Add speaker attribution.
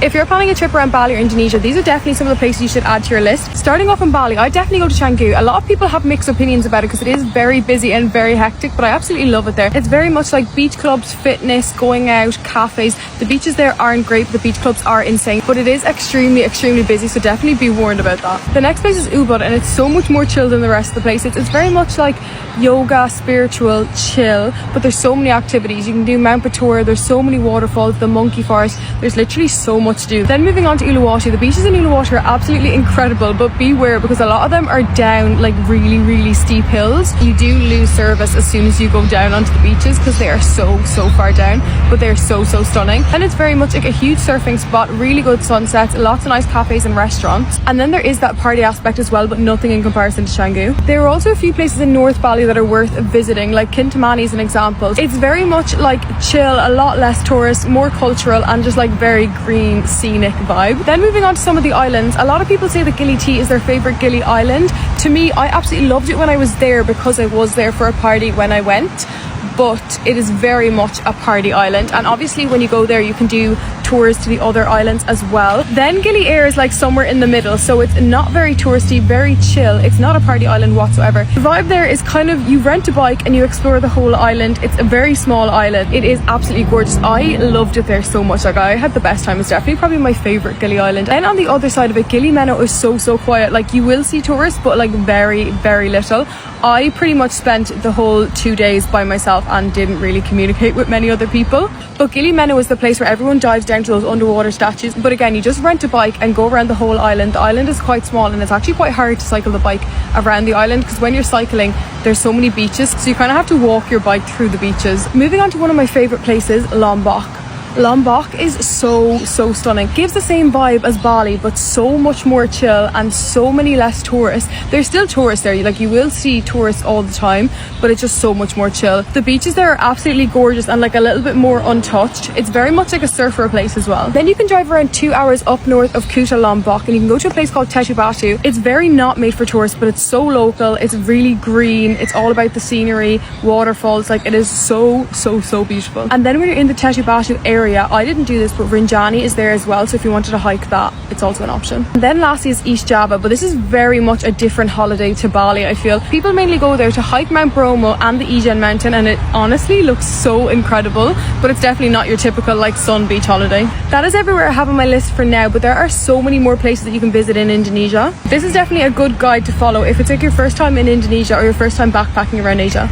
Speaker 1: If you're planning a trip around Bali or Indonesia, these are definitely some of the places you should add to your list. Starting off in Bali, I'd definitely go to Canggu. A lot of people have mixed opinions about it because it is very busy and very hectic, but I absolutely love it there. It's very much like beach clubs, fitness, going out, cafes. The beaches there aren't great, but the beach clubs are insane, but it is extremely busy, so definitely be warned about that. The next place is Ubud, and it's so much more chill than the rest of the places. It's very much like yoga, spiritual, chill, but there's so many activities. You can do Mount Batur, there's so many waterfalls, the monkey forest, there's literally so much to do. Then moving on to Uluwatu, the beaches in Uluwatu are absolutely incredible, but beware because a lot of them are down like really steep hills. You do lose service as soon as you go down onto the beaches because they are so far down, but they're so stunning. And it's very much like a huge surfing spot, really good sunsets, lots of nice cafes and restaurants. And then there is that party aspect as well, but nothing in comparison to Canggu. There are also a few places in North Bali that are worth visiting, like Kintamani is an example. It's very much like chill, a lot less tourists, more cultural, and just like very green scenic vibe. Then moving on to some of the islands, a lot of people say that Gili T is their favourite Gili island. To me, I absolutely loved it when I was there because I was there for a party when I went, but it is very much a party island, and obviously when you go there you can do tours to the other islands as well. Then Gili Air is like somewhere in the middle, so it's not very touristy, very chill. It's not a party island whatsoever. The vibe there is kind of, you rent a bike and you explore the whole island. It's a very small island. It is absolutely gorgeous. I loved it there so much. Like, I had the best time. It's definitely probably my favourite Gili island. Then on the other side of it, Gili Meno is so quiet. Like, you will see tourists, but like very little. I pretty much spent the whole 2 days by myself and didn't really communicate with many other people. But Gili Meno is the place where everyone dives down to those underwater statues. But again, you just rent a bike and go around the whole island. The island is quite small and it's actually quite hard to cycle the bike around the island because when you're cycling, there's so many beaches, so you kind of have to walk your bike through the beaches. Moving on to one of my favourite places, Lombok. Lombok is so stunning. Gives the same vibe as Bali, but so much more chill and so many less tourists. There's still tourists there, like you will see tourists all the time, but it's just so much more chill. The beaches there are absolutely gorgeous and like a little bit more untouched. It's very much like a surfer place as well. Then you can drive around 2 hours up north of Kuta Lombok and you can go to a place called Tetu Batu. It's very not made for tourists, but it's so local. It's really green. It's all about the scenery, waterfalls. Like, it is so beautiful. And then when you're in the Tetu Batu area, I didn't do this, but Rinjani is there as well, so if you wanted to hike that, it's also an option. And then lastly is East Java, but this is very much a different holiday to Bali. I feel people mainly go there to hike Mount Bromo and the Ijen mountain, and it honestly looks so incredible, but it's definitely not your typical like sun beach holiday. That is everywhere I have on my list for now, but there are so many more places that you can visit in Indonesia. This is definitely a good guide to follow if it's like your first time in Indonesia or your first time backpacking around Asia.